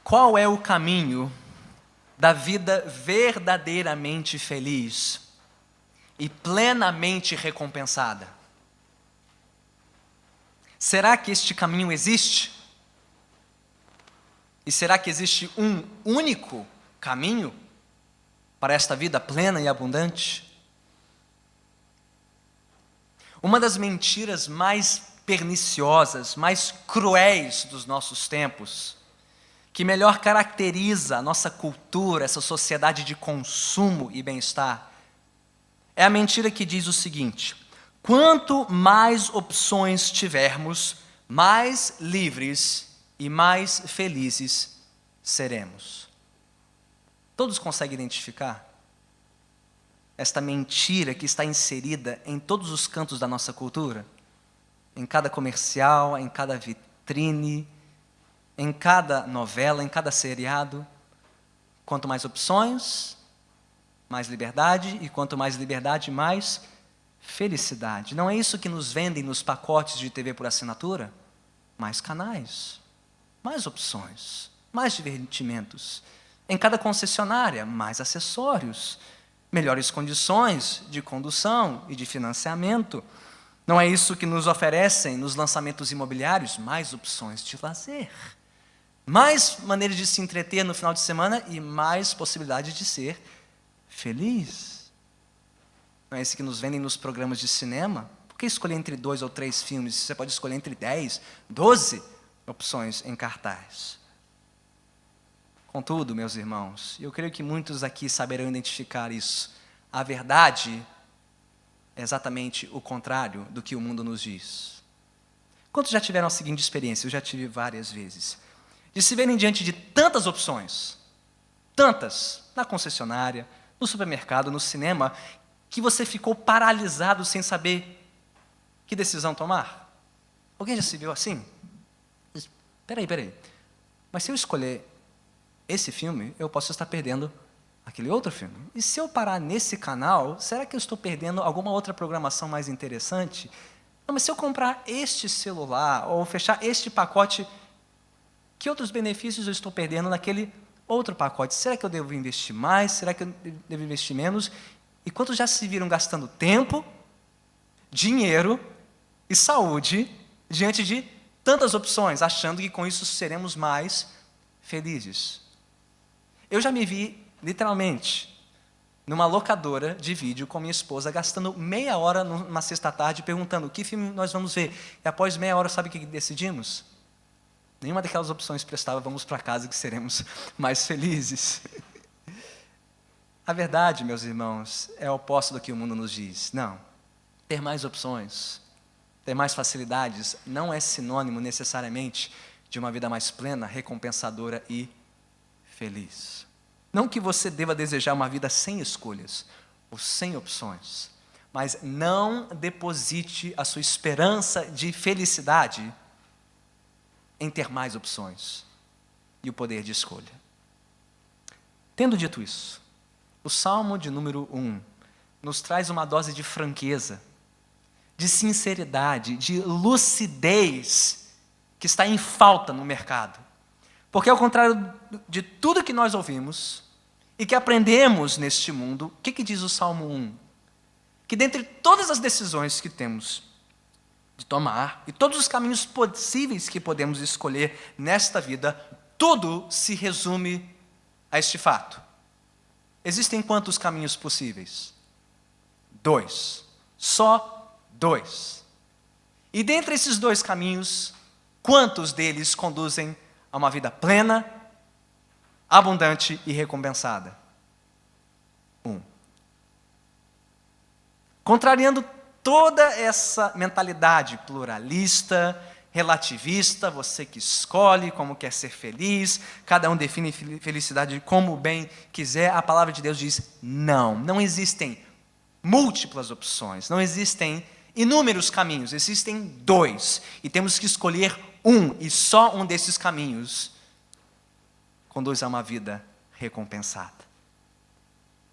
Qual é o caminho da vida verdadeiramente feliz e plenamente recompensada? Será que este caminho existe? E será que existe um único caminho para esta vida plena e abundante? Uma das mentiras mais perniciosas, mais cruéis dos nossos tempos, que melhor caracteriza a nossa cultura, essa sociedade de consumo e bem-estar, é a mentira que diz o seguinte: quanto mais opções tivermos, mais livres e mais felizes seremos. Todos conseguem identificar esta mentira que está inserida em todos os cantos da nossa cultura? Em cada comercial, em cada vitrine, em cada novela, em cada seriado. Quanto mais opções, mais liberdade, e quanto mais liberdade, mais felicidade. Não é isso que nos vendem nos pacotes de TV por assinatura? Mais canais, mais opções, mais divertimentos. Em cada concessionária, mais acessórios, melhores condições de condução e de financiamento. Não é isso que nos oferecem nos lançamentos imobiliários? Mais opções de lazer, mais maneiras de se entreter no final de semana e mais possibilidade de ser feliz. Não é isso que nos vendem nos programas de cinema? Por que escolher entre 2 ou 3 filmes? Você pode escolher entre 10, 12 opções em cartaz. Contudo, meus irmãos, eu creio que muitos aqui saberão identificar isso. A verdade é exatamente o contrário do que o mundo nos diz. Quantos já tiveram a seguinte experiência? Eu já tive várias vezes. De se verem diante de tantas opções, tantas, na concessionária, no supermercado, no cinema, que você ficou paralisado sem saber que decisão tomar. Alguém já se viu assim? Peraí. Mas se eu escolher esse filme, eu posso estar perdendo aquele outro filme. E se eu parar nesse canal, será que eu estou perdendo alguma outra programação mais interessante? Não, mas se eu comprar este celular, ou fechar este pacote, que outros benefícios eu estou perdendo naquele outro pacote? Será que eu devo investir mais? Será que eu devo investir menos? E quantos já se viram gastando tempo, dinheiro e saúde diante de tantas opções, achando que com isso seremos mais felizes? Eu já me vi, literalmente, numa locadora de vídeo com minha esposa, gastando meia hora numa sexta-tarde, perguntando que filme nós vamos ver. E após meia hora, sabe o que decidimos? Nenhuma daquelas opções prestava, vamos para casa que seremos mais felizes. A verdade, meus irmãos, é o oposto do que o mundo nos diz. Não, ter mais opções, ter mais facilidades, não é sinônimo necessariamente de uma vida mais plena, recompensadora e feliz. Não que você deva desejar uma vida sem escolhas, ou sem opções, mas não deposite a sua esperança de felicidade em ter mais opções e o poder de escolha. Tendo dito isso, o Salmo de número 1 nos traz uma dose de franqueza, de sinceridade, de lucidez que está em falta no mercado. Porque ao contrário de tudo que nós ouvimos e que aprendemos neste mundo, o que diz o Salmo 1? Que dentre todas as decisões que temos de tomar e todos os caminhos possíveis que podemos escolher nesta vida, tudo se resume a este fato. Existem quantos caminhos possíveis? 2. Só 2. E dentre esses 2 caminhos, quantos deles conduzem a uma vida plena, abundante e recompensada? 1. Contrariando toda essa mentalidade pluralista, relativista, você que escolhe como quer ser feliz, cada um define felicidade como bem quiser, a palavra de Deus diz: não existem múltiplas opções, não existem inúmeros caminhos, existem 2, e temos que escolher um, e só um desses caminhos conduz a uma vida recompensada.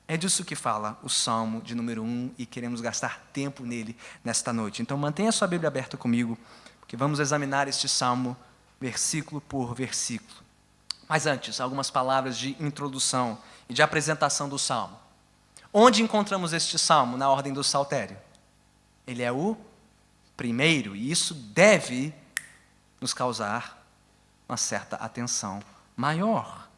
É disso que fala o Salmo de número 1, e queremos gastar tempo nele nesta noite. Então mantenha a sua Bíblia aberta comigo, porque vamos examinar este Salmo versículo por versículo. Mas antes, algumas palavras de introdução e de apresentação do Salmo. Onde encontramos este Salmo na ordem do saltério? Ele é o primeiro, e isso deve nos causar uma certa atenção maior.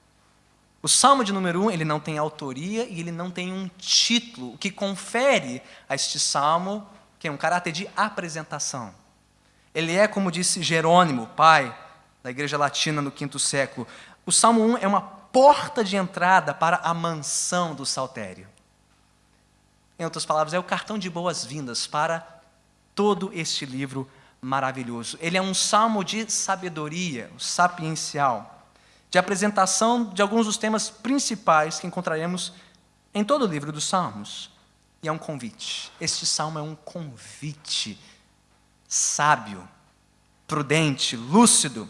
O Salmo de número 1, ele não tem autoria e ele não tem um título, o que confere a este Salmo que é um caráter de apresentação. Ele é, como disse Jerônimo, pai da Igreja Latina no V século, o Salmo 1 é uma porta de entrada para a mansão do saltério. Em outras palavras, é o cartão de boas-vindas para todo este livro maravilhoso. Ele é um salmo de sabedoria, sapiencial, de apresentação de alguns dos temas principais que encontraremos em todo o livro dos Salmos. E é um convite. Este salmo é um convite sábio, prudente, lúcido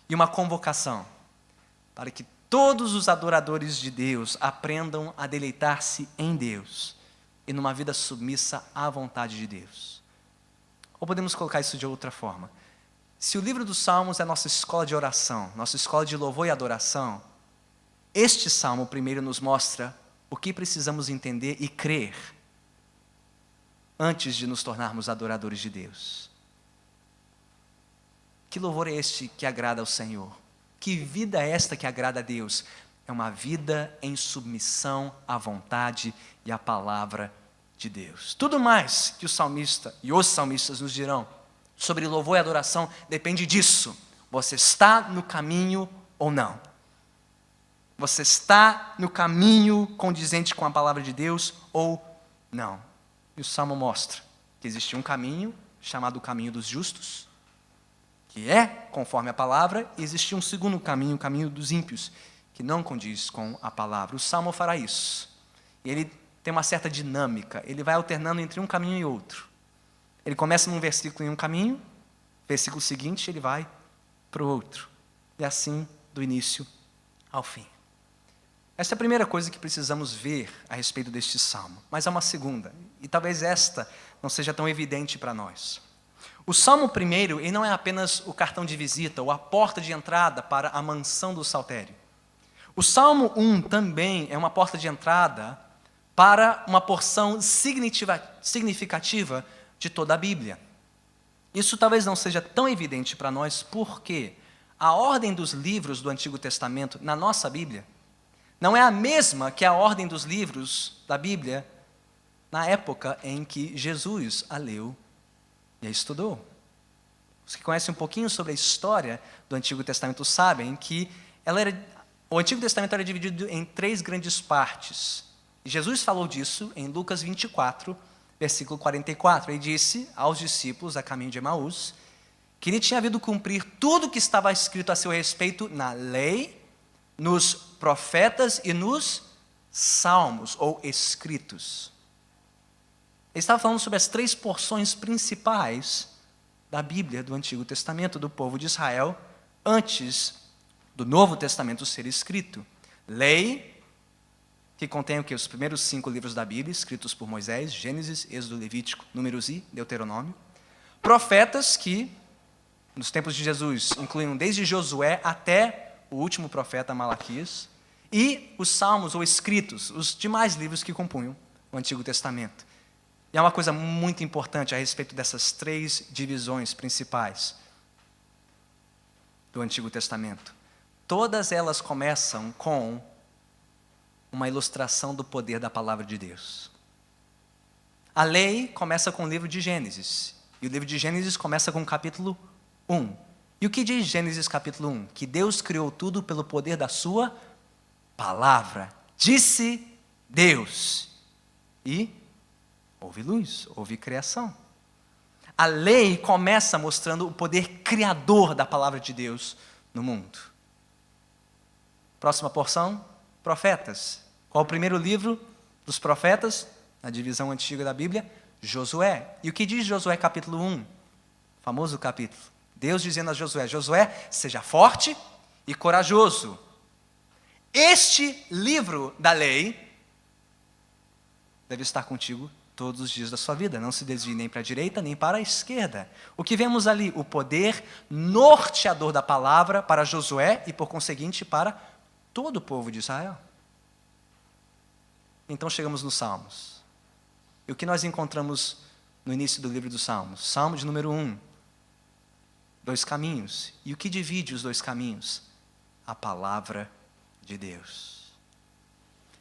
e uma convocação para que todos os adoradores de Deus aprendam a deleitar-se em Deus e numa vida submissa à vontade de Deus. Ou podemos colocar isso de outra forma. Se o livro dos Salmos é nossa escola de oração, nossa escola de louvor e adoração, este salmo primeiro nos mostra o que precisamos entender e crer antes de nos tornarmos adoradores de Deus. Que louvor é este que agrada ao Senhor? Que vida é esta que agrada a Deus? É uma vida em submissão à vontade e à palavra de Deus. Tudo mais que o salmista e os salmistas nos dirão sobre louvor e adoração depende disso. Você está no caminho ou não? Você está no caminho condizente com a palavra de Deus ou não? E o Salmo mostra que existe um caminho chamado o caminho dos justos, que é conforme a palavra, e existe um segundo caminho, o caminho dos ímpios, que não condiz com a palavra. O Salmo fará isso. E ele tem uma certa dinâmica, ele vai alternando entre um caminho e outro. Ele começa num versículo em um caminho, versículo seguinte ele vai para o outro. E assim, do início ao fim. Essa é a primeira coisa que precisamos ver a respeito deste salmo. Mas há uma segunda, e talvez esta não seja tão evidente para nós. O Salmo primeiro, ele não é apenas o cartão de visita ou a porta de entrada para a mansão do saltério. O Salmo 1 também é uma porta de entrada para uma porção significativa de toda a Bíblia. Isso talvez não seja tão evidente para nós, porque a ordem dos livros do Antigo Testamento na nossa Bíblia não é a mesma que a ordem dos livros da Bíblia na época em que Jesus a leu e a estudou. Os que conhecem um pouquinho sobre a história do Antigo Testamento sabem que o Antigo Testamento era dividido em 3 grandes partes. E Jesus falou disso em Lucas 24, versículo 44. Ele disse aos discípulos a caminho de Emaús que ele tinha havido cumprir tudo o que estava escrito a seu respeito na lei, nos profetas e nos salmos ou escritos. Ele estava falando sobre as 3 porções principais da Bíblia do Antigo Testamento do povo de Israel antes do Novo Testamento ser escrito. Lei, que contém o que? Os primeiros 5 livros da Bíblia, escritos por Moisés, Gênesis, Êxodo, Levítico, Números e Deuteronômio. Profetas que, nos tempos de Jesus, incluíam desde Josué até o último profeta Malaquias, e os salmos ou escritos, os demais livros que compunham o Antigo Testamento. E há uma coisa muito importante a respeito dessas 3 divisões principais do Antigo Testamento. Todas elas começam com uma ilustração do poder da palavra de Deus. A lei começa com o livro de Gênesis, e o livro de Gênesis começa com o capítulo 1. E o que diz Gênesis capítulo 1? Que Deus criou tudo pelo poder da sua palavra. Disse Deus. E houve luz, houve criação. A lei começa mostrando o poder criador da palavra de Deus no mundo. Próxima porção, profetas. Qual o primeiro livro dos profetas? Na divisão antiga da Bíblia, Josué. E o que diz Josué capítulo 1? Famoso capítulo. Deus dizendo a Josué, Josué, seja forte e corajoso. Este livro da lei deve estar contigo todos os dias da sua vida. Não se desvie nem para a direita, nem para a esquerda. O que vemos ali? O poder norteador da palavra para Josué e, por conseguinte, para todo o povo de Israel. Então chegamos nos Salmos. E o que nós encontramos no início do livro dos Salmos? Salmo de número 1. 2 caminhos. E o que divide os 2 caminhos? A palavra de Deus.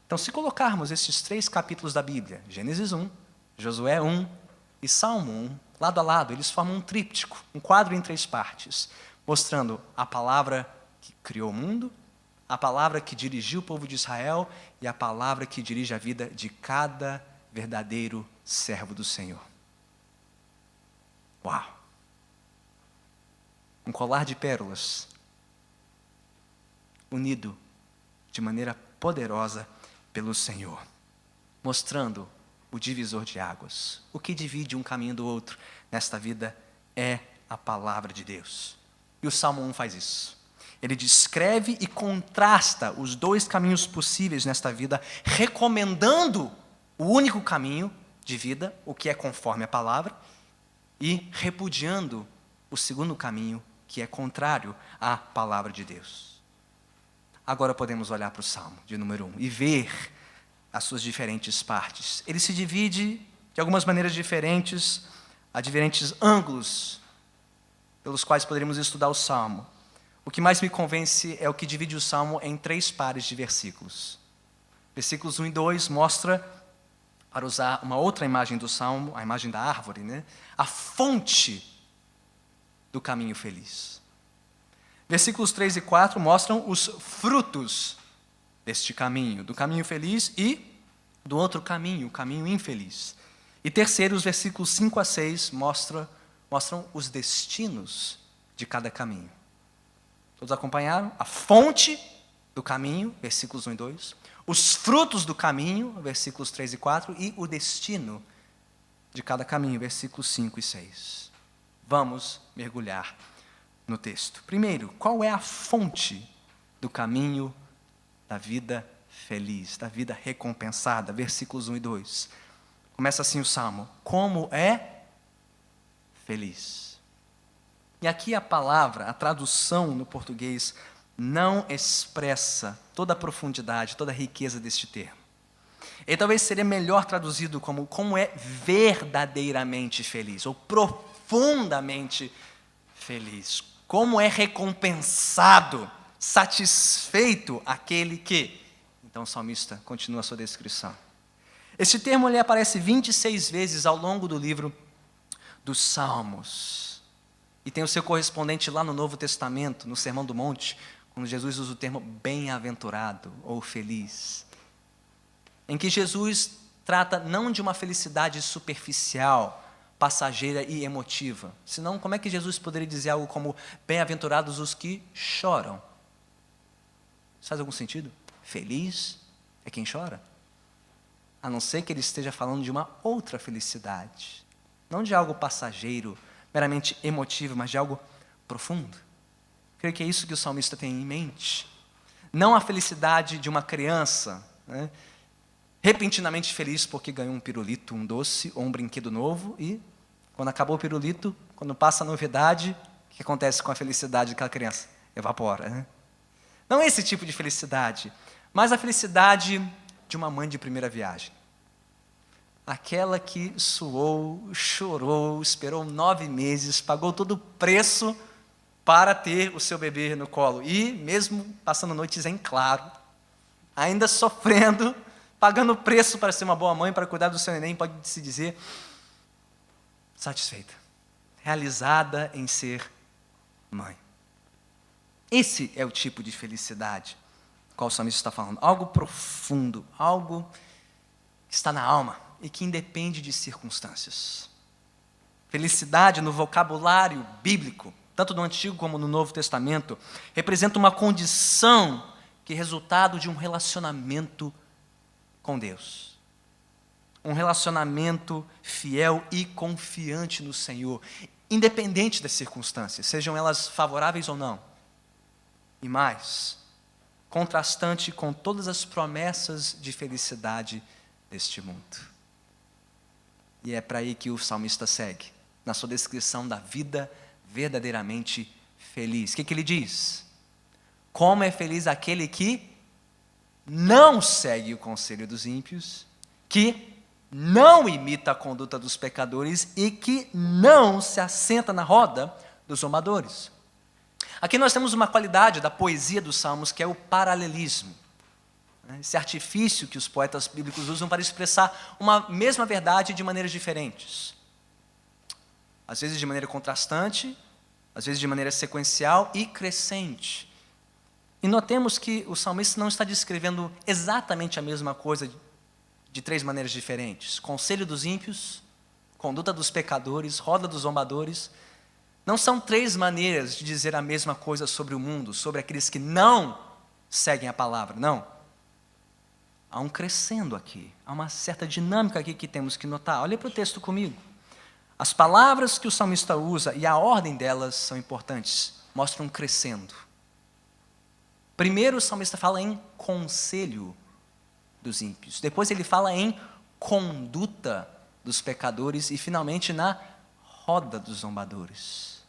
Então, se colocarmos esses 3 capítulos da Bíblia, Gênesis 1, Josué 1 e Salmo 1, lado a lado, eles formam um tríptico, um quadro em 3 partes, mostrando a palavra que criou o mundo, a palavra que dirigiu o povo de Israel e a palavra que dirige a vida de cada verdadeiro servo do Senhor. Uau! Um colar de pérolas, unido de maneira poderosa pelo Senhor, mostrando o divisor de águas. O que divide um caminho do outro nesta vida é a palavra de Deus. E o Salmo 1 faz isso. Ele descreve e contrasta os 2 caminhos possíveis nesta vida, recomendando o único caminho de vida, o que é conforme a palavra, e repudiando o segundo caminho, que é contrário à palavra de Deus. Agora podemos olhar para o Salmo de número 1 e ver as suas diferentes partes. Ele se divide de algumas maneiras diferentes, a diferentes ângulos pelos quais poderíamos estudar o Salmo. O que mais me convence é o que divide o Salmo em 3 pares de versículos. Versículos 1 e 2 mostra, para usar uma outra imagem do Salmo, a imagem da árvore, né? A fonte do caminho feliz. Versículos 3 e 4 mostram os frutos deste caminho, do caminho feliz e do outro caminho, o caminho infeliz. E terceiro, os versículos 5 a 6 mostram os destinos de cada caminho. Todos acompanharam? A fonte do caminho, versículos 1 e 2. Os frutos do caminho, versículos 3 e 4. E o destino de cada caminho, versículos 5 e 6. Vamos mergulhar no texto. Primeiro, qual é a fonte do caminho da vida feliz, da vida recompensada? Versículos 1 e 2. Começa assim o Salmo. Como é feliz. E aqui a palavra, a tradução no português, não expressa toda a profundidade, toda a riqueza deste termo. Ele talvez seria melhor traduzido como é verdadeiramente feliz, ou profundamente feliz. Como é recompensado, satisfeito aquele que... Então o salmista continua a sua descrição. Esse termo ele aparece 26 vezes ao longo do livro dos Salmos. E tem o seu correspondente lá no Novo Testamento, no Sermão do Monte, quando Jesus usa o termo bem-aventurado ou feliz. Em que Jesus trata não de uma felicidade superficial, passageira e emotiva. Senão, como é que Jesus poderia dizer algo como bem-aventurados os que choram? Isso faz algum sentido? Feliz é quem chora. A não ser que ele esteja falando de uma outra felicidade. Não de algo passageiro, meramente emotivo, mas de algo profundo. Creio que é isso que o salmista tem em mente. Não a felicidade de uma criança, né, repentinamente feliz porque ganhou um pirulito, um doce ou um brinquedo novo e, quando acabou o pirulito, quando passa a novidade, o que acontece com a felicidade daquela criança? Evapora. Né? Não é esse tipo de felicidade, mas a felicidade de uma mãe de primeira viagem. Aquela que suou, chorou, esperou 9 meses, pagou todo o preço para ter o seu bebê no colo. E, mesmo passando noites em claro, ainda sofrendo, pagando o preço para ser uma boa mãe, para cuidar do seu neném, pode-se dizer, satisfeita, realizada em ser mãe. Esse é o tipo de felicidade qual o salmista está falando. Algo profundo, algo que está na alma e que independe de circunstâncias. Felicidade no vocabulário bíblico, tanto no Antigo como no Novo Testamento, representa uma condição que é resultado de um relacionamento com Deus. Um relacionamento fiel e confiante no Senhor, independente das circunstâncias, sejam elas favoráveis ou não. E mais, contrastante com todas as promessas de felicidade deste mundo. E é para aí que o salmista segue, na sua descrição da vida verdadeiramente feliz. O que ele diz? Como é feliz aquele que não segue o conselho dos ímpios, que não imita a conduta dos pecadores e que não se assenta na roda dos zombadores. Aqui nós temos uma qualidade da poesia dos salmos que é o paralelismo. Esse artifício que os poetas bíblicos usam para expressar uma mesma verdade de maneiras diferentes. Às vezes de maneira contrastante, às vezes de maneira sequencial e crescente. E notemos que o salmista não está descrevendo exatamente a mesma coisa de três maneiras diferentes. Conselho dos ímpios, conduta dos pecadores, roda dos zombadores. Não são três maneiras de dizer a mesma coisa sobre o mundo, sobre aqueles que não seguem a palavra, não. Há um crescendo aqui, há uma certa dinâmica aqui que temos que notar. Olha para o texto comigo. As palavras que o salmista usa e a ordem delas são importantes, mostram um crescendo. Primeiro o salmista fala em conselho dos ímpios, depois ele fala em conduta dos pecadores e finalmente na roda dos zombadores.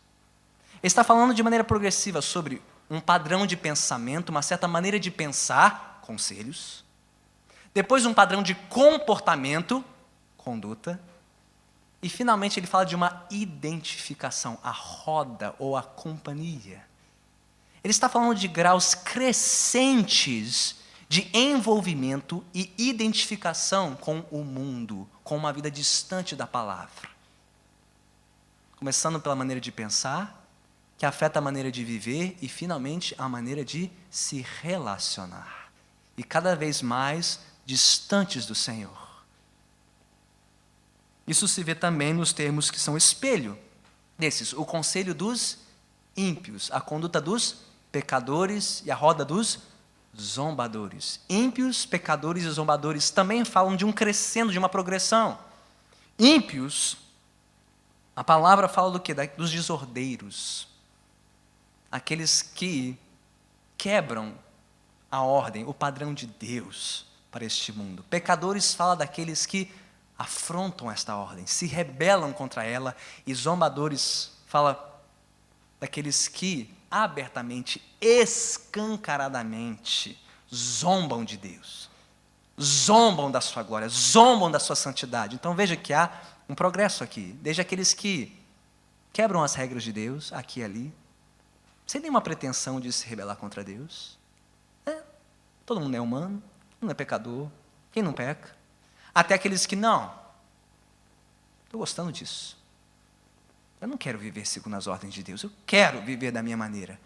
Ele está falando de maneira progressiva sobre um padrão de pensamento, uma certa maneira de pensar, conselhos. Depois um padrão de comportamento, conduta. E finalmente ele fala de uma identificação, a roda ou a companhia. Ele está falando de graus crescentes de envolvimento e identificação com o mundo, com uma vida distante da palavra. Começando pela maneira de pensar, que afeta a maneira de viver e finalmente a maneira de se relacionar. E cada vez mais distantes do Senhor. Isso se vê também nos termos que são espelho desses, o conselho dos ímpios, a conduta dos pecadores e a roda dos zombadores. Ímpios, pecadores e zombadores também falam de um crescendo, de uma progressão. Ímpios, a palavra fala do quê? Dos desordeiros, aqueles que quebram a ordem, o padrão de Deus para este mundo. Pecadores fala daqueles que afrontam esta ordem, se rebelam contra ela, e zombadores fala daqueles que abertamente, escancaradamente zombam de Deus, zombam da sua glória, zombam da sua santidade. Então veja que há um progresso aqui, desde aqueles que quebram as regras de Deus, aqui e ali, sem nenhuma pretensão de se rebelar contra Deus. Todo mundo é humano, não é pecador, quem não peca? Até aqueles que não, estou gostando disso. Eu não quero viver segundo as ordens de Deus, eu quero viver da minha maneira.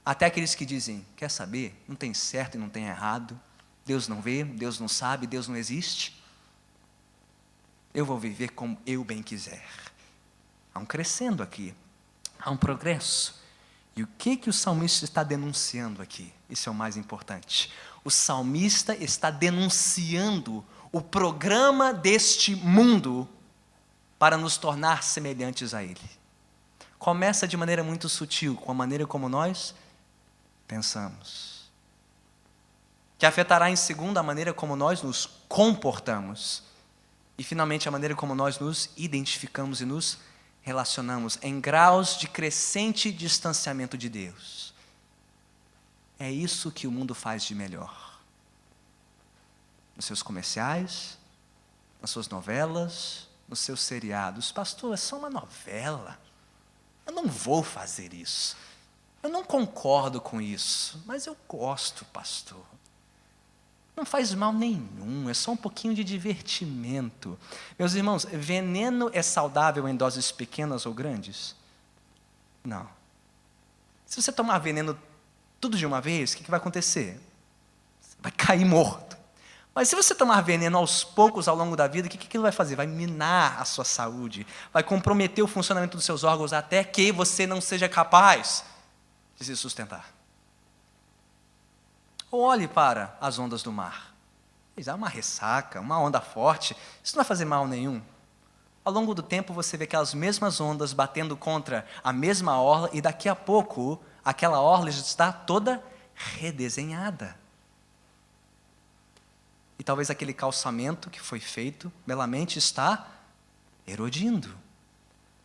Até aqueles que dizem, quer saber, não tem certo e não tem errado, Deus não vê, Deus não sabe, Deus não existe. Eu vou viver como eu bem quiser. Há um crescendo aqui, há um progresso. E o que o salmista está denunciando aqui? Isso é o mais importante. O salmista está denunciando o programa deste mundo para nos tornar semelhantes a ele. Começa de maneira muito sutil, com a maneira como nós pensamos, que afetará em segundo a maneira como nós nos comportamos e finalmente a maneira como nós nos identificamos e nos relacionamos em graus de crescente distanciamento de Deus. É isso que o mundo faz de melhor. Nos seus comerciais, nas suas novelas, nos seus seriados. Pastor, é só uma novela. Eu não vou fazer isso. Eu não concordo com isso, mas eu gosto, pastor. Não faz mal nenhum, é só um pouquinho de divertimento. Meus irmãos, veneno é saudável em doses pequenas ou grandes? Não. Se você tomar veneno tudo de uma vez, o que vai acontecer? Você vai cair morto. Mas se você tomar veneno aos poucos ao longo da vida, o que aquilo vai fazer? Vai minar a sua saúde, vai comprometer o funcionamento dos seus órgãos até que você não seja capaz de se sustentar. Ou olhe para as ondas do mar. Há uma ressaca, uma onda forte, isso não vai fazer mal nenhum. Ao longo do tempo você vê aquelas mesmas ondas batendo contra a mesma orla e daqui a pouco aquela orla já está toda redesenhada. E talvez aquele calçamento que foi feito belamente está erodindo.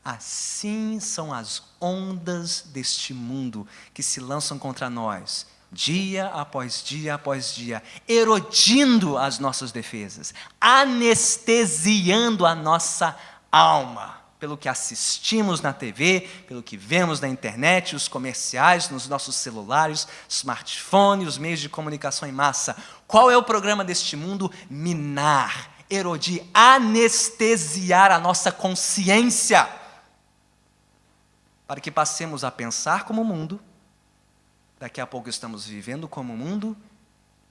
Assim são as ondas deste mundo que se lançam contra nós, dia após dia, erodindo as nossas defesas, anestesiando a nossa alma, pelo que assistimos na TV, pelo que vemos na internet, os comerciais, nos nossos celulares, smartphones, os meios de comunicação em massa. Qual é o programa deste mundo? Minar, erodir, anestesiar a nossa consciência, para que passemos a pensar como o mundo. Daqui a pouco estamos vivendo como o mundo,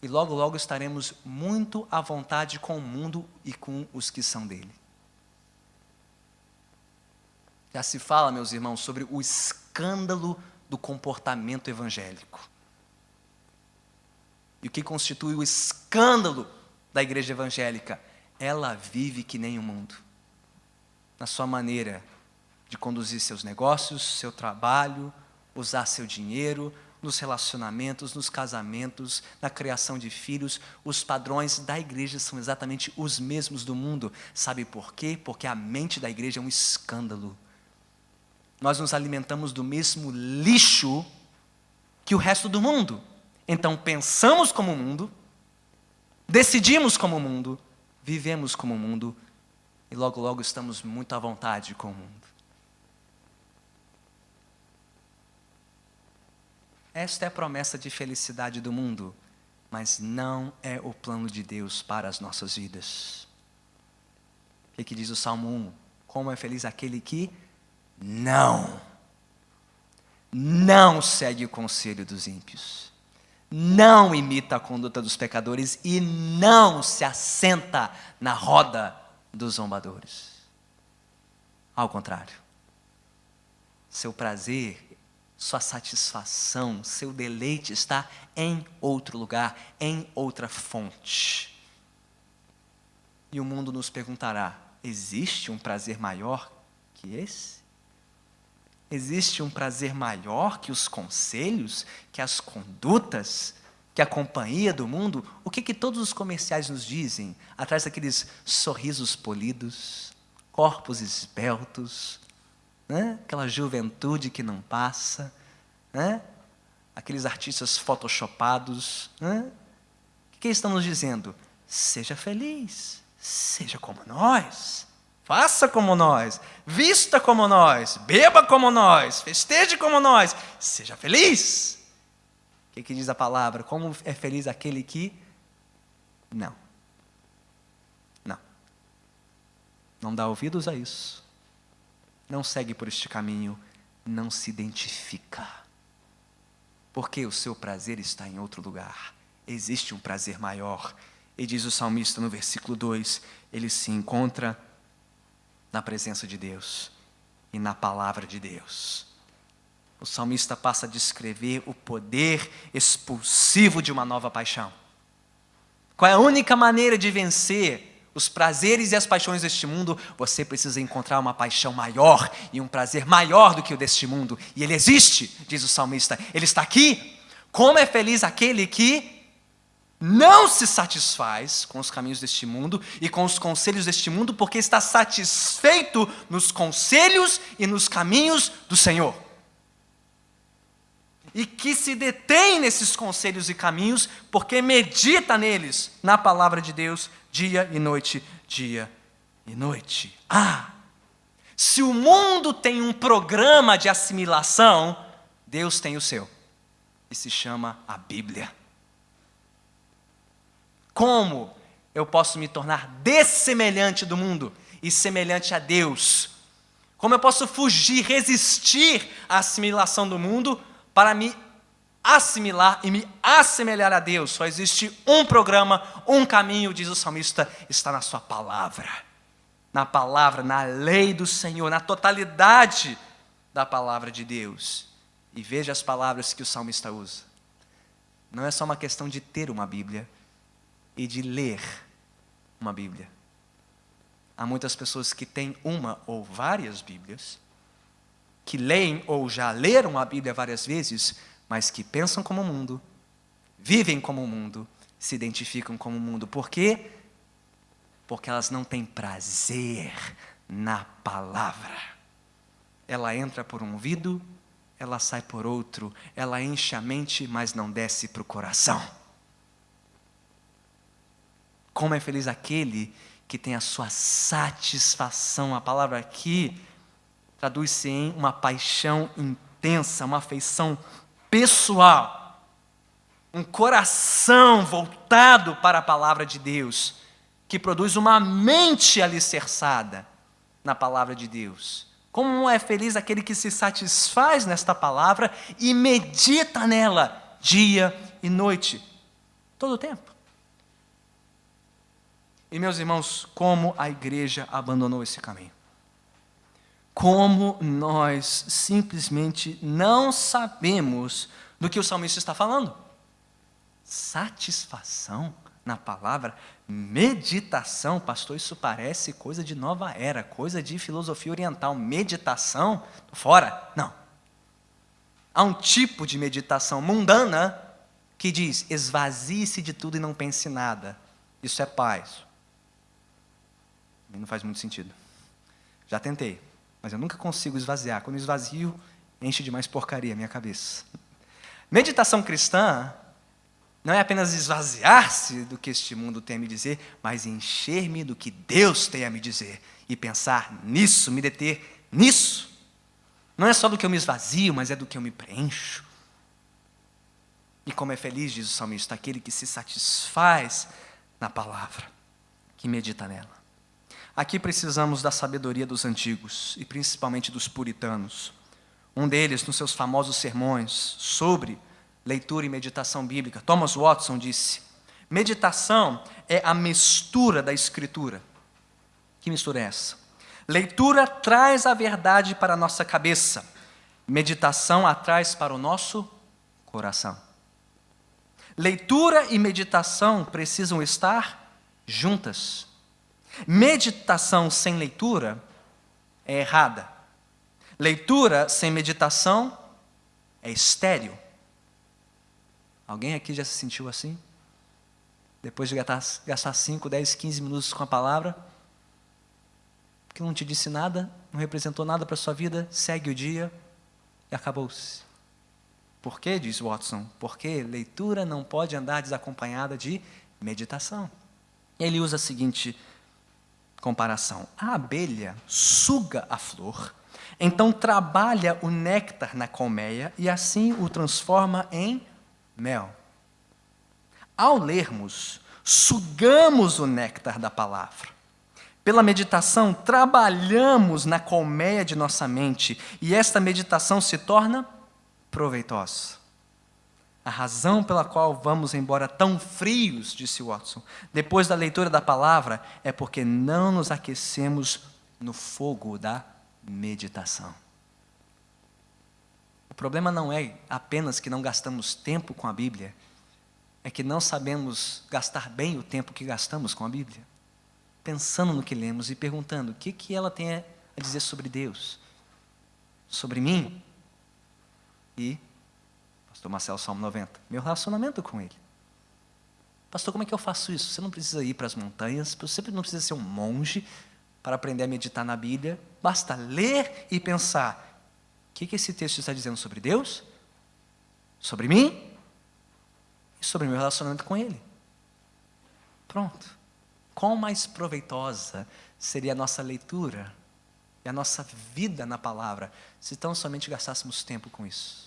e logo, logo estaremos muito à vontade com o mundo e com os que são dele. Já se fala, meus irmãos, sobre o escândalo do comportamento evangélico. E o que constitui o escândalo da igreja evangélica? Ela vive que nem o mundo, na sua maneira de conduzir seus negócios, seu trabalho, usar seu dinheiro, nos relacionamentos, nos casamentos, na criação de filhos. Os padrões da igreja são exatamente os mesmos do mundo. Sabe por quê? Porque a mente da igreja é um escândalo. Nós nos alimentamos do mesmo lixo que o resto do mundo. Então pensamos como o mundo, decidimos como o mundo, vivemos como o mundo, e logo, logo estamos muito à vontade com o mundo. Esta é a promessa de felicidade do mundo, mas não é o plano de Deus para as nossas vidas. O que diz o Salmo 1? Como é feliz aquele que não segue o conselho dos ímpios, não imita a conduta dos pecadores e não se assenta na roda dos zombadores. Ao contrário, seu prazer, sua satisfação, seu deleite está em outro lugar, em outra fonte. E o mundo nos perguntará: existe um prazer maior que esse? Existe um prazer maior que os conselhos, que as condutas, que a companhia do mundo? O que todos os comerciais nos dizem? Atrás daqueles sorrisos polidos, corpos esbeltos, né? Aquela juventude que não passa, né? Aqueles artistas photoshopados, né? O que eles estão nos dizendo? Seja feliz, seja como nós, faça como nós, vista como nós, beba como nós, festeje como nós, seja feliz. O que diz a palavra? Como é feliz aquele que não dá ouvidos a isso, não segue por este caminho, não se identifica, porque o seu prazer está em outro lugar. Existe um prazer maior, e diz o salmista no versículo 2, ele se encontra na presença de Deus e na palavra de Deus. O salmista passa a descrever o poder expulsivo de uma nova paixão. Qual é a única maneira de vencer os prazeres e as paixões deste mundo? Você precisa encontrar uma paixão maior e um prazer maior do que o deste mundo. E ele existe, diz o salmista, ele está aqui. Como é feliz aquele que não se satisfaz com os caminhos deste mundo e com os conselhos deste mundo, porque está satisfeito nos conselhos e nos caminhos do Senhor. E que se detém nesses conselhos e caminhos, porque medita neles, na palavra de Deus, dia e noite, dia e noite. Se o mundo tem um programa de assimilação, Deus tem o seu, e se chama a Bíblia. Como eu posso me tornar dessemelhante do mundo e semelhante a Deus? Como eu posso fugir, resistir à assimilação do mundo para me assimilar e me assemelhar a Deus? Só existe um programa, um caminho, diz o salmista, está na sua palavra. Na palavra, na lei do Senhor, na totalidade da palavra de Deus. E veja as palavras que o salmista usa. Não é só uma questão de ter uma Bíblia e de ler uma Bíblia. Há muitas pessoas que têm uma ou várias Bíblias, que leem ou já leram a Bíblia várias vezes, mas que pensam como o mundo, vivem como o mundo, se identificam como o mundo. Por quê? Porque elas não têm prazer na palavra. Ela entra por um ouvido, ela sai por outro, ela enche a mente, mas não desce para o coração. Como é feliz aquele que tem a sua satisfação. A palavra aqui traduz-se em uma paixão intensa, uma afeição pessoal, um coração voltado para a palavra de Deus, que produz uma mente alicerçada na palavra de Deus. Como é feliz aquele que se satisfaz nesta palavra e medita nela dia e noite, todo o tempo. E meus irmãos, como a igreja abandonou esse caminho? Como nós simplesmente não sabemos do que o salmista está falando? Satisfação na palavra, meditação, pastor, isso parece coisa de nova era, coisa de filosofia oriental. Meditação, fora, não. Há um tipo de meditação mundana que diz, esvazie-se de tudo e não pense em nada. Isso é paz. Não faz muito sentido. Já tentei, mas eu nunca consigo esvaziar. Quando esvazio, enche de mais porcaria a minha cabeça. Meditação cristã não é apenas esvaziar-se do que este mundo tem a me dizer, mas encher-me do que Deus tem a me dizer. E pensar nisso, me deter nisso. Não é só do que eu me esvazio, mas é do que eu me preencho. E como é feliz, diz o salmista, aquele que se satisfaz na palavra, que medita nela. Aqui precisamos da sabedoria dos antigos, e principalmente dos puritanos. Um deles, nos seus famosos sermões sobre leitura e meditação bíblica, Thomas Watson disse, meditação é a mistura da escritura. Que mistura é essa? Leitura traz a verdade para a nossa cabeça, meditação a traz para o nosso coração. Leitura e meditação precisam estar juntas. Meditação sem leitura é errada. Leitura sem meditação é estéril. Alguém aqui já se sentiu assim? Depois de gastar 5, 10, 15 minutos com a palavra, que não te disse nada, não representou nada para a sua vida, segue o dia e acabou-se. Por quê, diz Watson? Porque leitura não pode andar desacompanhada de meditação. Ele usa a seguinte comparação. A abelha suga a flor, então trabalha o néctar na colmeia e assim o transforma em mel. Ao lermos, sugamos o néctar da palavra. Pela meditação, trabalhamos na colmeia de nossa mente e esta meditação se torna proveitosa. A razão pela qual vamos embora tão frios, disse Watson, depois da leitura da palavra, é porque não nos aquecemos no fogo da meditação. O problema não é apenas que não gastamos tempo com a Bíblia, é que não sabemos gastar bem o tempo que gastamos com a Bíblia, pensando no que lemos e perguntando o que ela tem a dizer sobre Deus, sobre mim e Pastor Marcelo, Salmo 90. Meu relacionamento com Ele. Pastor, como é que eu faço isso? Você não precisa ir para as montanhas, você não precisa ser um monge para aprender a meditar na Bíblia. Basta ler e pensar. O que esse texto está dizendo sobre Deus? Sobre mim? E sobre meu relacionamento com Ele. Pronto. Quão mais proveitosa seria a nossa leitura e a nossa vida na palavra se tão somente gastássemos tempo com isso.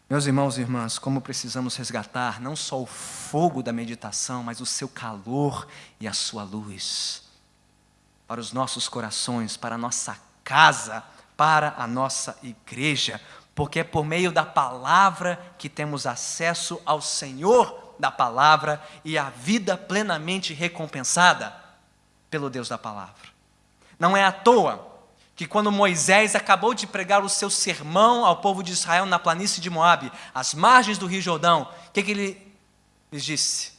Meus irmãos e irmãs, como precisamos resgatar não só o fogo da meditação, mas o seu calor e a sua luz para os nossos corações, para a nossa casa, para a nossa igreja, porque é por meio da palavra que temos acesso ao Senhor da palavra e à vida plenamente recompensada pelo Deus da palavra. Não é à toa que quando Moisés acabou de pregar o seu sermão ao povo de Israel na planície de Moabe, às margens do Rio Jordão, o que ele lhes disse?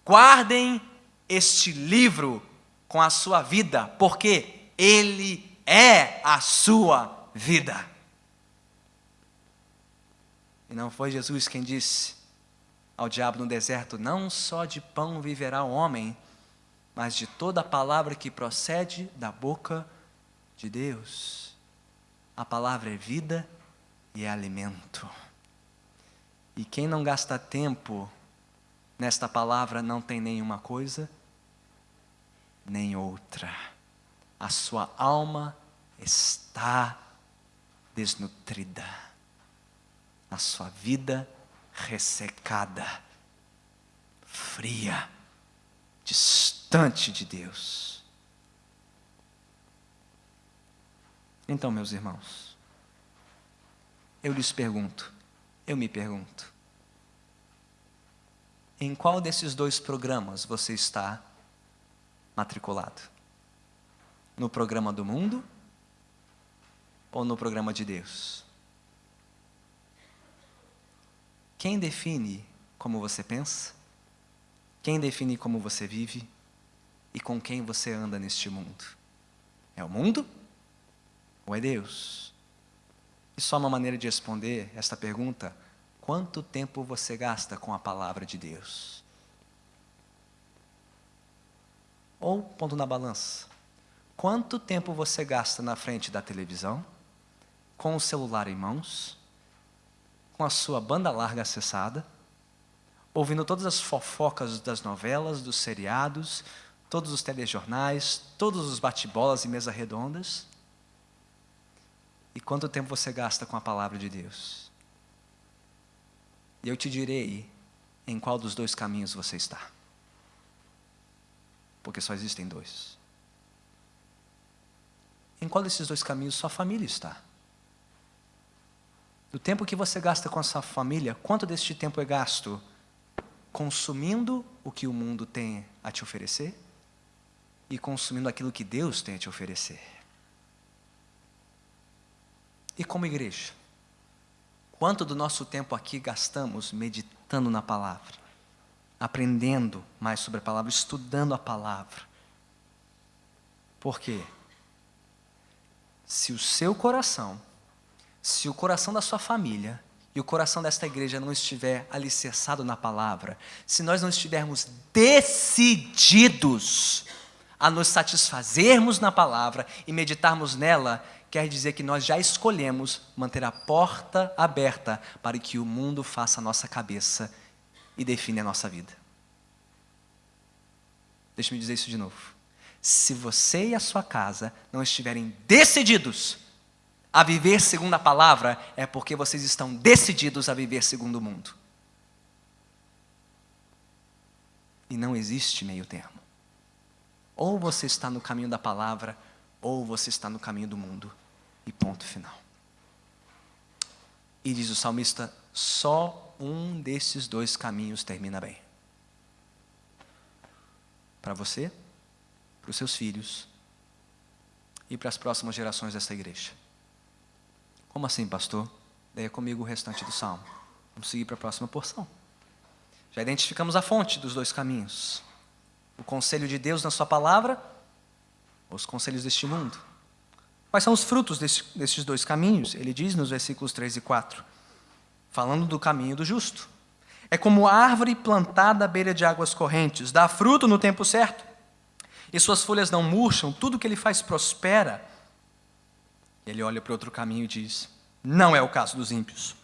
Guardem este livro com a sua vida, porque ele é a sua vida. E não foi Jesus quem disse ao diabo no deserto, não só de pão viverá o homem, mas de toda a palavra que procede da boca de Deus. A palavra é vida e é alimento. E quem não gasta tempo nesta palavra não tem nenhuma coisa, nem outra. A sua alma está desnutrida. A sua vida ressecada, fria, distante de Deus. Então, meus irmãos, eu me pergunto, em qual desses dois programas você está matriculado? No programa do mundo ou no programa de Deus? Quem define como você pensa? Quem define como você vive? E com quem você anda neste mundo? É o mundo ou é Deus? E só uma maneira de responder esta pergunta: quanto tempo você gasta com a palavra de Deus? Ou, pondo na balança, quanto tempo você gasta na frente da televisão, com o celular em mãos, com a sua banda larga acessada, ouvindo todas as fofocas das novelas, dos seriados, todos os telejornais, todos os bate-bolas e mesas redondas? E quanto tempo você gasta com a palavra de Deus? E eu te direi em qual dos dois caminhos você está. Porque só existem dois. Em qual desses dois caminhos sua família está? Do tempo que você gasta com a sua família, quanto deste tempo é gasto consumindo o que o mundo tem a te oferecer e consumindo aquilo que Deus tem a te oferecer? E como igreja, quanto do nosso tempo aqui gastamos meditando na palavra, aprendendo mais sobre a palavra, estudando a palavra? Por quê? Se o seu coração, se o coração da sua família e o coração desta igreja não estiver alicerçado na palavra, se nós não estivermos decididos a nos satisfazermos na palavra e meditarmos nela, quer dizer que nós já escolhemos manter a porta aberta para que o mundo faça a nossa cabeça e define a nossa vida. Deixa-me dizer isso de novo. Se você e a sua casa não estiverem decididos a viver segundo a palavra, é porque vocês estão decididos a viver segundo o mundo. E não existe meio termo. Ou você está no caminho da palavra, ou você está no caminho do mundo. E ponto final. E diz o salmista, só um desses dois caminhos termina bem. Para você, para os seus filhos e para as próximas gerações dessa igreja. Como assim, pastor? Leia comigo o restante do salmo. Vamos seguir para a próxima porção. Já identificamos a fonte dos dois caminhos. O conselho de Deus na sua palavra, ou os conselhos deste mundo. Quais são os frutos destes dois caminhos? Ele diz nos versículos 3 e 4, falando do caminho do justo. É como árvore plantada à beira de águas correntes, dá fruto no tempo certo, e suas folhas não murcham, tudo que ele faz prospera. Ele olha para outro caminho e diz, não é o caso dos ímpios.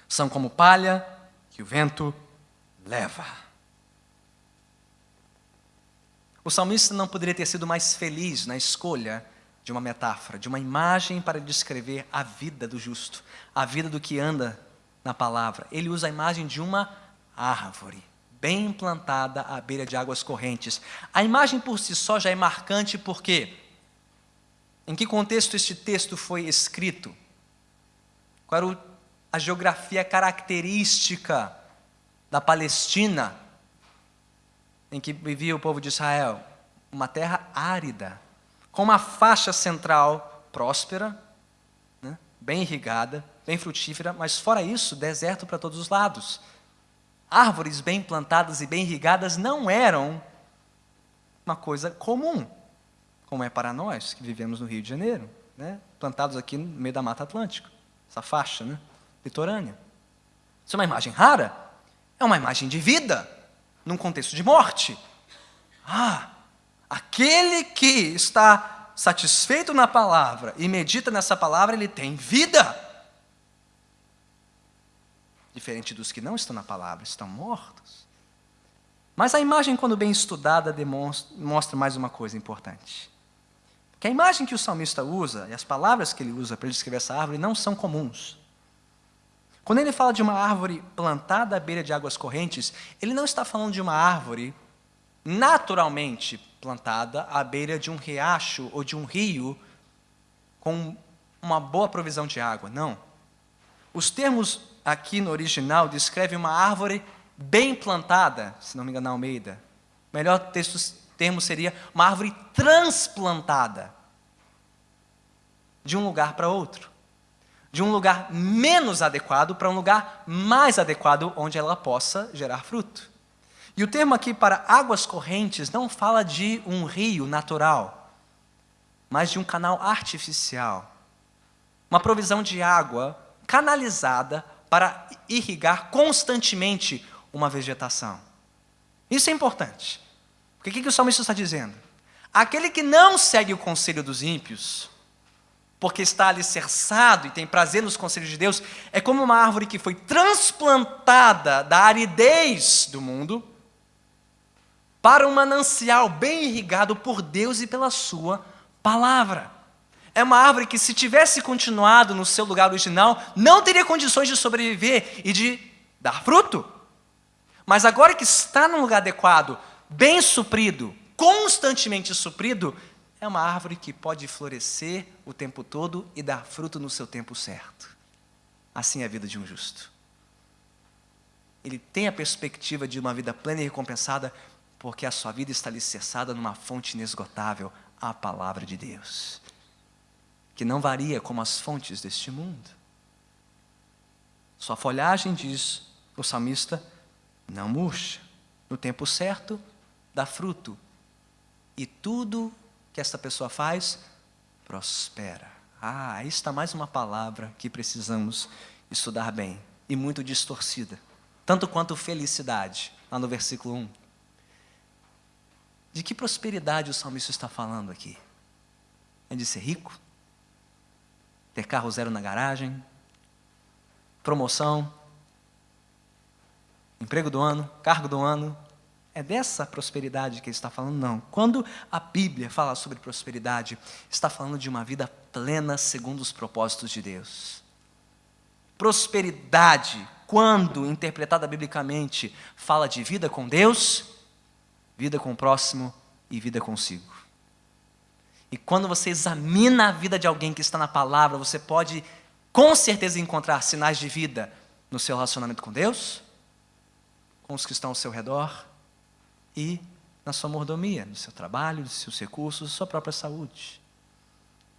São como palha que o vento leva. O salmista não poderia ter sido mais feliz na escolha de uma metáfora, de uma imagem para descrever a vida do justo, a vida do que anda na palavra. Ele usa a imagem de uma árvore, bem plantada à beira de águas correntes. A imagem por si só já é marcante porque, em que contexto este texto foi escrito? Qual era a geografia característica da Palestina, em que vivia o povo de Israel? Uma terra árida, com uma faixa central próspera, né, bem irrigada, bem frutífera, mas fora isso, deserto para todos os lados. Árvores bem plantadas e bem irrigadas não eram uma coisa comum, como é para nós que vivemos no Rio de Janeiro, né, plantados aqui no meio da Mata Atlântica, essa faixa, né, litorânea. Isso é uma imagem rara? É uma imagem de vida, num contexto de morte. Aquele que está satisfeito na palavra e medita nessa palavra, ele tem vida. Diferente dos que não estão na palavra, estão mortos. Mas a imagem, quando bem estudada, mostra mais uma coisa importante. Que a imagem que o salmista usa, e as palavras que ele usa para descrever essa árvore, não são comuns. Quando ele fala de uma árvore plantada à beira de águas correntes, ele não está falando de uma árvore naturalmente plantada à beira de um riacho ou de um rio com uma boa provisão de água. Não. Os termos aqui no original descrevem uma árvore bem plantada, se não me engano, na Almeida. O melhor termo seria uma árvore transplantada de um lugar para outro. De um lugar menos adequado para um lugar mais adequado, onde ela possa gerar fruto. E o termo aqui para águas correntes não fala de um rio natural, mas de um canal artificial. Uma provisão de água canalizada para irrigar constantemente uma vegetação. Isso é importante. Porque o que o salmista está dizendo? Aquele que não segue o conselho dos ímpios, porque está alicerçado e tem prazer nos conselhos de Deus, é como uma árvore que foi transplantada da aridez do mundo para um manancial bem irrigado por Deus e pela sua palavra. É uma árvore que, se tivesse continuado no seu lugar original, não teria condições de sobreviver e de dar fruto. Mas agora que está num lugar adequado, bem suprido, constantemente suprido, é uma árvore que pode florescer o tempo todo e dar fruto no seu tempo certo. Assim é a vida de um justo. Ele tem a perspectiva de uma vida plena e recompensada, porque a sua vida está alicerçada numa fonte inesgotável, a palavra de Deus, que não varia como as fontes deste mundo. Sua folhagem, diz o salmista, não murcha. No tempo certo, dá fruto. E tudo que esta pessoa faz, prospera. Aí está mais uma palavra que precisamos estudar bem, e muito distorcida, tanto quanto felicidade, lá no versículo 1. De que prosperidade o salmista está falando aqui? É de ser rico? Ter carro zero na garagem? Promoção? Emprego do ano? Cargo do ano? É dessa prosperidade que ele está falando? Não. Quando a Bíblia fala sobre prosperidade, está falando de uma vida plena segundo os propósitos de Deus. Prosperidade, quando interpretada biblicamente, fala de vida com Deus, vida com o próximo e vida consigo. E quando você examina a vida de alguém que está na palavra, você pode com certeza encontrar sinais de vida no seu relacionamento com Deus, com os que estão ao seu redor, e na sua mordomia, no seu trabalho, nos seus recursos, sua própria saúde.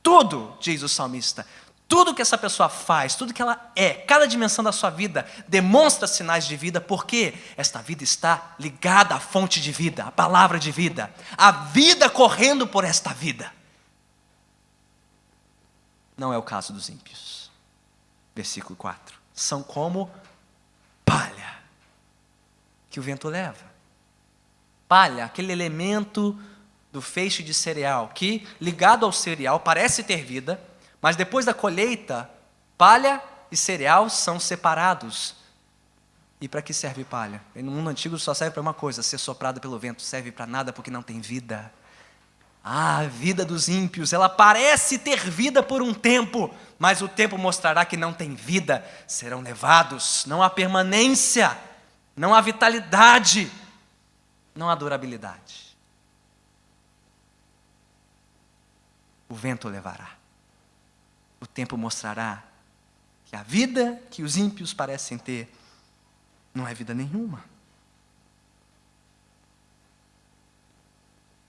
Tudo, diz o salmista, tudo que essa pessoa faz, tudo que ela é, cada dimensão da sua vida, demonstra sinais de vida, porque esta vida está ligada à fonte de vida, à palavra de vida, a vida correndo por esta vida. Não é o caso dos ímpios. Versículo 4. São como palha que o vento leva. Palha, aquele elemento do feixe de cereal, que, ligado ao cereal, parece ter vida, mas depois da colheita, palha e cereal são separados. E para que serve palha? No mundo antigo só serve para uma coisa, ser soprada pelo vento, serve para nada porque não tem vida. A vida dos ímpios, ela parece ter vida por um tempo, mas o tempo mostrará que não tem vida, serão levados, não há permanência, não há vitalidade, não há durabilidade. O vento levará. O tempo mostrará que a vida que os ímpios parecem ter não é vida nenhuma.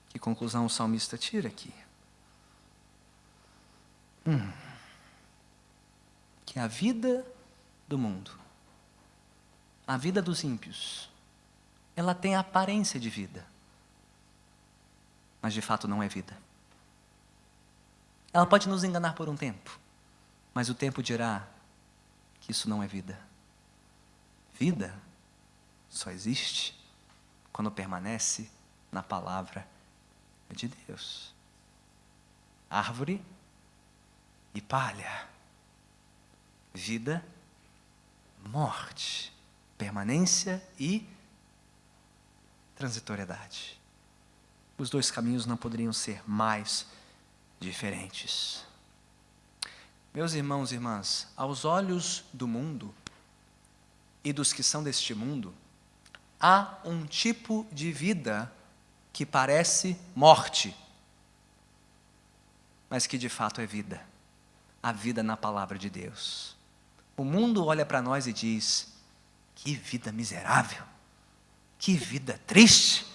Que conclusão o salmista tira aqui? Que a vida do mundo, a vida dos ímpios, ela tem a aparência de vida, mas de fato não é vida. Ela pode nos enganar por um tempo, mas o tempo dirá que isso não é vida. Vida só existe quando permanece na palavra é de Deus. Árvore e palha. Vida, morte. Permanência e transitoriedade. Os dois caminhos não poderiam ser mais diferentes. Meus irmãos e irmãs, aos olhos do mundo e dos que são deste mundo, há um tipo de vida que parece morte, mas que de fato é vida. A vida na palavra de Deus. O mundo olha para nós e diz: que vida miserável, que vida triste.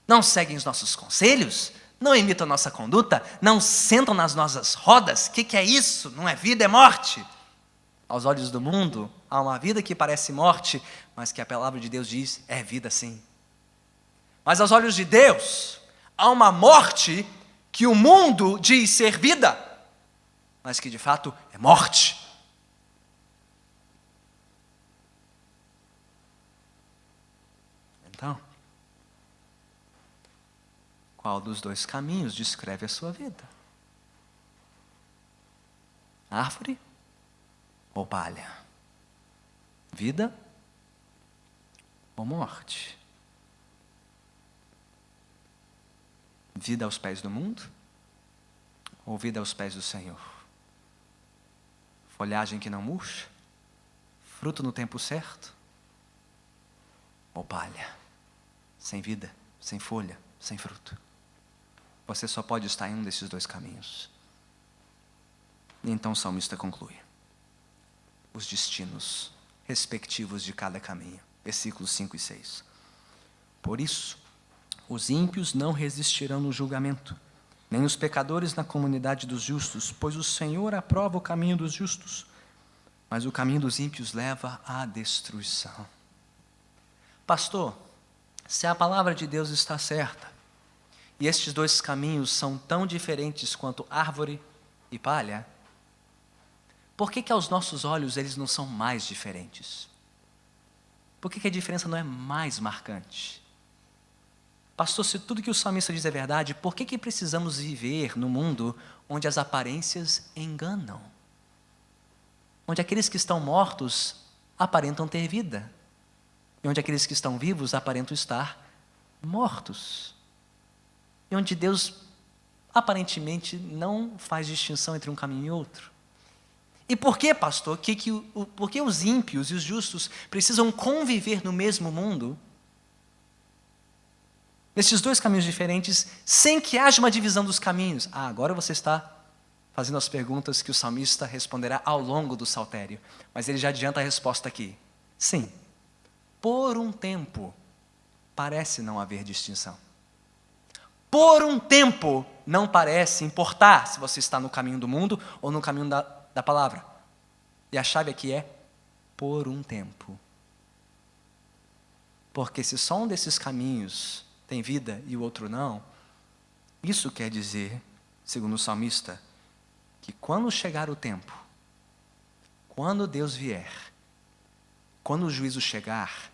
Não seguem os nossos conselhos, não imitam a nossa conduta, não sentam nas nossas rodas. O que é isso? Não é vida, é morte. Aos olhos do mundo, há uma vida que parece morte, mas que a palavra de Deus diz, é vida sim. Mas aos olhos de Deus, há uma morte que o mundo diz ser vida, mas que de fato é morte. Então, qual dos dois caminhos descreve a sua vida? Árvore ou palha? Vida ou morte? Vida aos pés do mundo ou vida aos pés do Senhor? Folhagem que não murcha? Fruto no tempo certo? Ou palha? Sem vida, sem folha, sem fruto. Você só pode estar em um desses dois caminhos. E então o salmista conclui os destinos respectivos de cada caminho. Versículos 5 e 6. Por isso, os ímpios não resistirão no julgamento, nem os pecadores na comunidade dos justos, pois o Senhor aprova o caminho dos justos, mas o caminho dos ímpios leva à destruição. Pastor, se a palavra de Deus está certa, e estes dois caminhos são tão diferentes quanto árvore e palha, por que aos nossos olhos eles não são mais diferentes? Por que a diferença não é mais marcante? Pastor, se tudo que o salmista diz é verdade, por que precisamos viver no mundo onde as aparências enganam? Onde aqueles que estão mortos aparentam ter vida, e onde aqueles que estão vivos aparentam estar mortos. E onde Deus aparentemente não faz distinção entre um caminho e outro. E por que, pastor, por que os ímpios e os justos precisam conviver no mesmo mundo, nesses dois caminhos diferentes, sem que haja uma divisão dos caminhos? Agora você está fazendo as perguntas que o salmista responderá ao longo do saltério, mas ele já adianta a resposta aqui. Sim, por um tempo, parece não haver distinção. Por um tempo, não parece importar se você está no caminho do mundo ou no caminho da palavra. E a chave aqui é por um tempo. Porque se só um desses caminhos tem vida e o outro não, isso quer dizer, segundo o salmista, que quando chegar o tempo, quando Deus vier, quando o juízo chegar,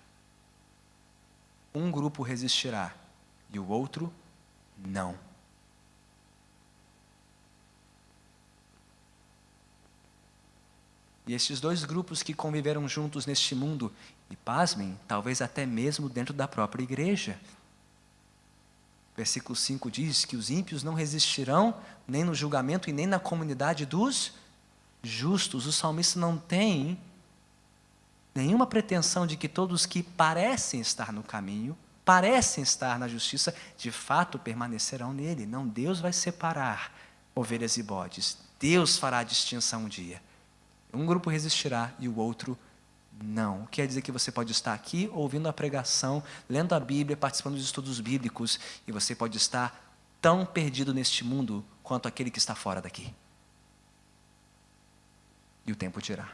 um grupo resistirá e o outro não. E esses dois grupos que conviveram juntos neste mundo, e pasmem, talvez até mesmo dentro da própria igreja. Versículo 5 diz que os ímpios não resistirão nem no julgamento e nem na comunidade dos justos. O salmista não tem nenhuma pretensão de que todos que parecem estar no caminho, parecem estar na justiça, de fato permanecerão nele. Não, Deus vai separar ovelhas e bodes. Deus fará a distinção um dia. Um grupo resistirá e o outro não. Quer dizer que você pode estar aqui ouvindo a pregação, lendo a Bíblia, participando dos estudos bíblicos, e você pode estar tão perdido neste mundo quanto aquele que está fora daqui. E o tempo dirá.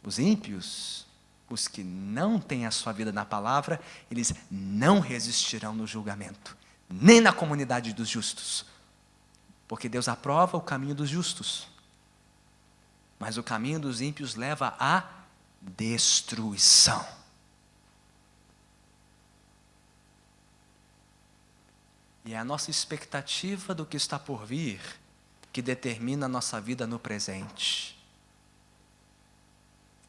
Os ímpios, os que não têm a sua vida na palavra, eles não resistirão no julgamento, nem na comunidade dos justos. Porque Deus aprova o caminho dos justos. Mas o caminho dos ímpios leva à destruição. E é a nossa expectativa do que está por vir que determina a nossa vida no presente.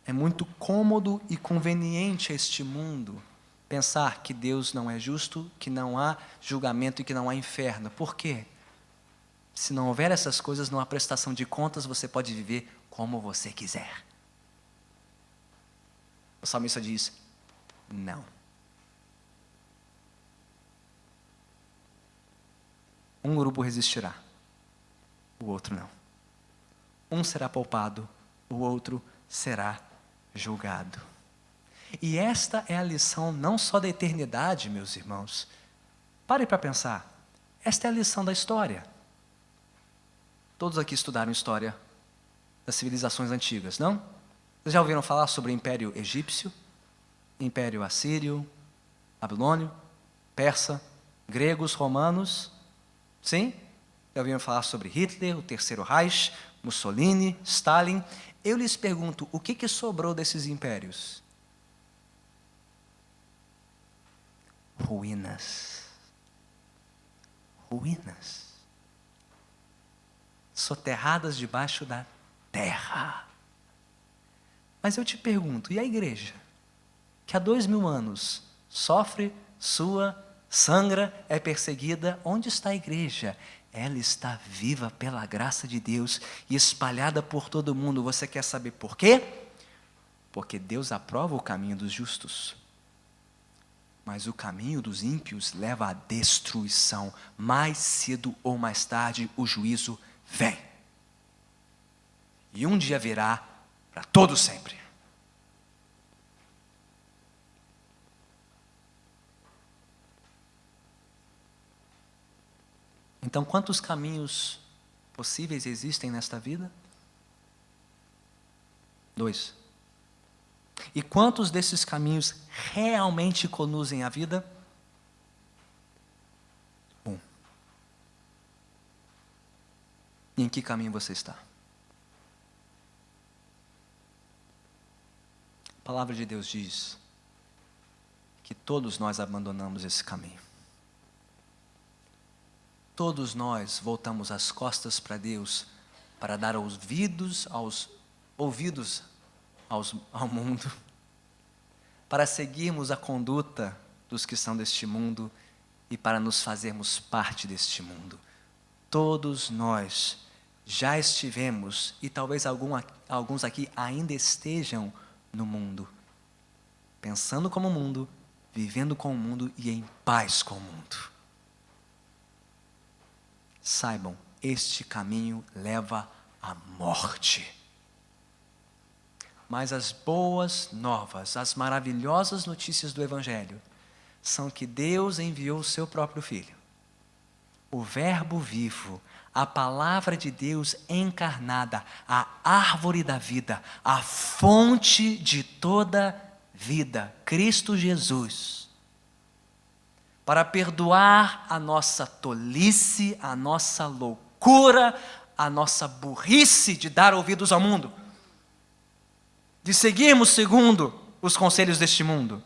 É muito cômodo e conveniente a este mundo pensar que Deus não é justo, que não há julgamento e que não há inferno. Por quê? Se não houver essas coisas, não há prestação de contas, você pode viver como você quiser. O salmista diz: não. Um grupo resistirá, o outro não. Um será poupado, o outro será julgado. E esta é a lição não só da eternidade, meus irmãos. Pare para pensar. Esta é a lição da história. Todos aqui estudaram história das civilizações antigas, não? Vocês já ouviram falar sobre o Império Egípcio, Império Assírio, Babilônio, Persa, gregos, romanos? Sim? Já ouviram falar sobre Hitler, o Terceiro Reich, Mussolini, Stalin? Eu lhes pergunto, o que sobrou desses impérios? Ruínas. Ruínas. Soterradas debaixo da terra. Mas eu te pergunto, e a igreja? Que há 2000 anos sofre, sua, sangra, é perseguida, onde está a igreja? Ela está viva pela graça de Deus e espalhada por todo mundo. Você quer saber por quê? Porque Deus aprova o caminho dos justos. Mas o caminho dos ímpios leva à destruição. Mais cedo ou mais tarde o juízo vem. E um dia virá para todo sempre. Então, quantos caminhos possíveis existem nesta vida? 2. E quantos desses caminhos realmente conduzem à vida? 1. E em que caminho você está? A palavra de Deus diz que todos nós abandonamos esse caminho. Todos nós voltamos as costas para Deus para dar ouvidos ao mundo, para seguirmos a conduta dos que são deste mundo e para nos fazermos parte deste mundo. Todos nós já estivemos, e talvez alguns aqui ainda estejam no mundo, pensando como o mundo, vivendo com o mundo e em paz com o mundo. Saibam, este caminho leva à morte. Mas as boas novas, as maravilhosas notícias do Evangelho, são que Deus enviou o seu próprio Filho, o Verbo vivo, a palavra de Deus encarnada, a árvore da vida, a fonte de toda vida, Cristo Jesus, para perdoar a nossa tolice, a nossa loucura, a nossa burrice de dar ouvidos ao mundo, de seguirmos segundo os conselhos deste mundo,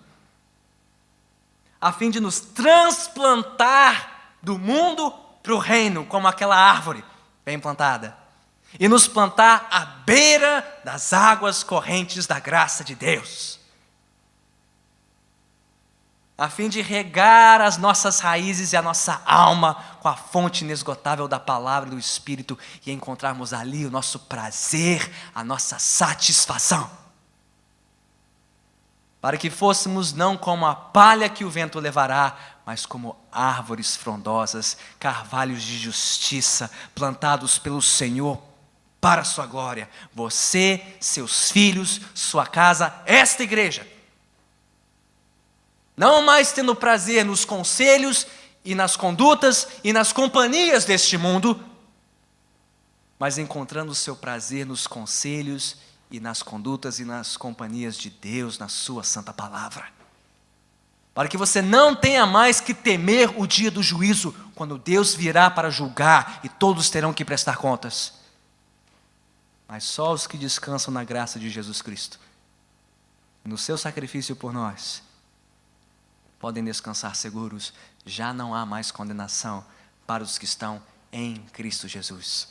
a fim de nos transplantar do mundo para o reino, como aquela árvore bem plantada, e nos plantar à beira das águas correntes da graça de Deus, a fim de regar as nossas raízes e a nossa alma com a fonte inesgotável da palavra e do Espírito e encontrarmos ali o nosso prazer, a nossa satisfação. Para que fôssemos não como a palha que o vento levará, mas como árvores frondosas, carvalhos de justiça, plantados pelo Senhor para a sua glória. Você, seus filhos, sua casa, esta igreja. Não mais tendo prazer nos conselhos e nas condutas e nas companhias deste mundo, mas encontrando o seu prazer nos conselhos e nas condutas e nas companhias de Deus, na sua santa palavra. Para que você não tenha mais que temer o dia do juízo, quando Deus virá para julgar e todos terão que prestar contas. Mas só os que descansam na graça de Jesus Cristo, no seu sacrifício por nós, podem descansar seguros. Já não há mais condenação para os que estão em Cristo Jesus,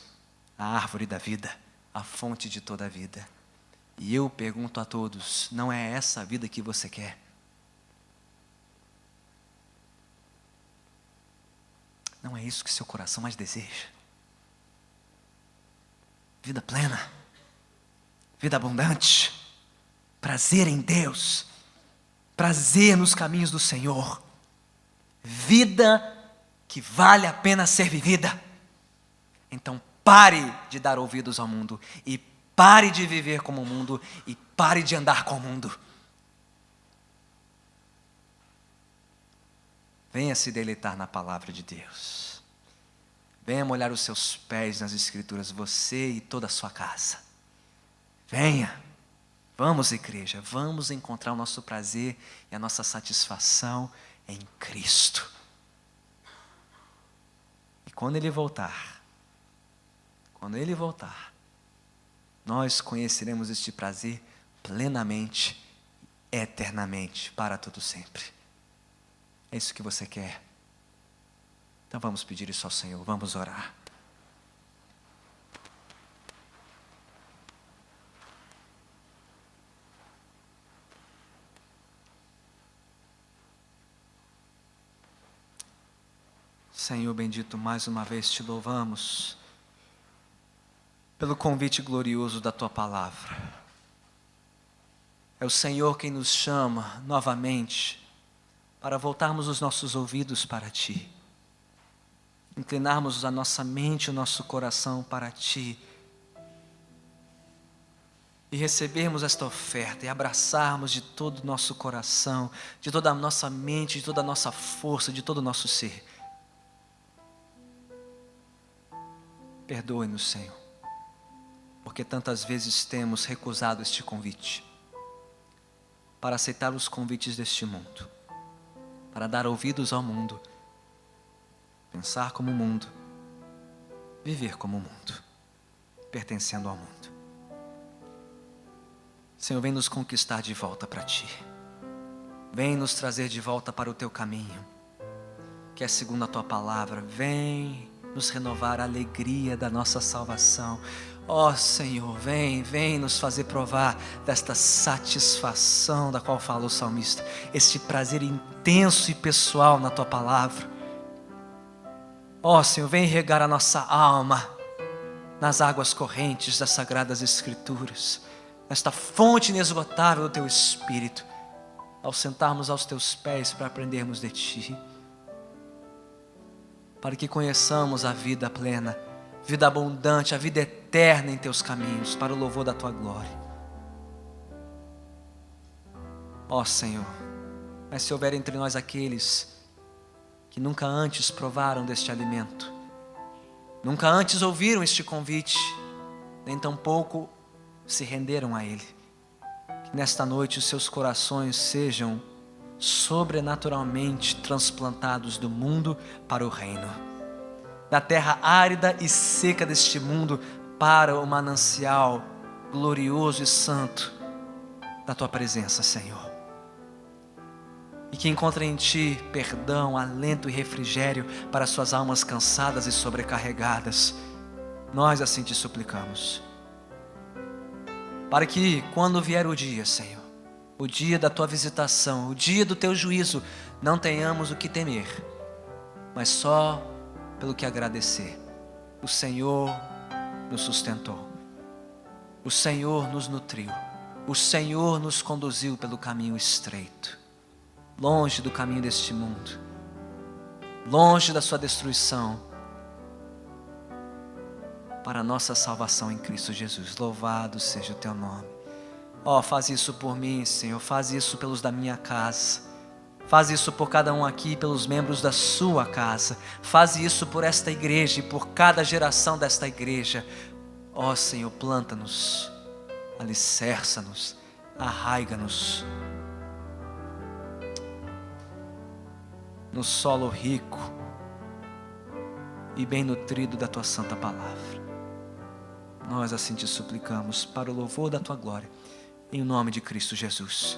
a árvore da vida, a fonte de toda a vida. E eu pergunto a todos: não é essa a vida que você quer? Não é isso que seu coração mais deseja? Vida plena, vida abundante, prazer em Deus, prazer nos caminhos do Senhor, vida que vale a pena ser vivida. Então pare de dar ouvidos ao mundo, e pare de viver como o mundo, e pare de andar com o mundo. Venha se deleitar na palavra de Deus. Venha molhar os seus pés nas Escrituras, você e toda a sua casa. Venha. Vamos, igreja, vamos encontrar o nosso prazer e a nossa satisfação em Cristo. E quando Ele voltar, nós conheceremos este prazer plenamente, eternamente, para todo sempre. É isso que você quer? Então vamos pedir isso ao Senhor, vamos orar. Senhor bendito, mais uma vez te louvamos pelo convite glorioso da Tua palavra. É o Senhor quem nos chama novamente para voltarmos os nossos ouvidos para Ti, inclinarmos a nossa mente e o nosso coração para Ti, e recebermos esta oferta e abraçarmos de todo o nosso coração, de toda a nossa mente, de toda a nossa força, de todo o nosso ser. Perdoe-nos, Senhor, porque tantas vezes temos recusado este convite, para aceitar os convites deste mundo, para dar ouvidos ao mundo, pensar como o mundo, viver como o mundo, pertencendo ao mundo. Senhor, vem nos conquistar de volta para Ti, vem nos trazer de volta para o Teu caminho, que é segundo a Tua palavra. Vem nos renovar a alegria da nossa salvação. Ó Senhor, vem nos fazer provar desta satisfação da qual fala o salmista, este prazer intenso e pessoal na Tua palavra. Ó Senhor, vem regar a nossa alma nas águas correntes das Sagradas Escrituras, nesta fonte inesgotável do Teu Espírito, ao sentarmos aos Teus pés para aprendermos de Ti, para que conheçamos a vida plena, vida abundante, a vida eterna em Teus caminhos, para o louvor da Tua glória. Ó Senhor, mas se houver entre nós aqueles que nunca antes provaram deste alimento, nunca antes ouviram este convite, nem tampouco se renderam a ele, que nesta noite os seus corações sejam sobrenaturalmente transplantados do mundo para o reino, da terra árida e seca deste mundo para o manancial glorioso e santo da Tua presença, Senhor. E que encontrem em Ti perdão, alento e refrigério para suas almas cansadas e sobrecarregadas. Nós assim Te suplicamos, para que quando vier o dia, Senhor, o dia da Tua visitação, o dia do Teu juízo, não tenhamos o que temer, mas só pelo que agradecer. O Senhor nos sustentou, o Senhor nos nutriu, o Senhor nos conduziu pelo caminho estreito, longe do caminho deste mundo, longe da sua destruição, para a nossa salvação em Cristo Jesus. Louvado seja o Teu nome. Ó, faz isso por mim, Senhor, faz isso pelos da minha casa, faz isso por cada um aqui, pelos membros da sua casa, faz isso por esta igreja e por cada geração desta igreja. Ó Senhor, planta-nos, alicerça-nos, arraiga-nos no solo rico e bem nutrido da Tua santa palavra. Nós assim Te suplicamos, para o louvor da Tua glória, em nome de Cristo Jesus.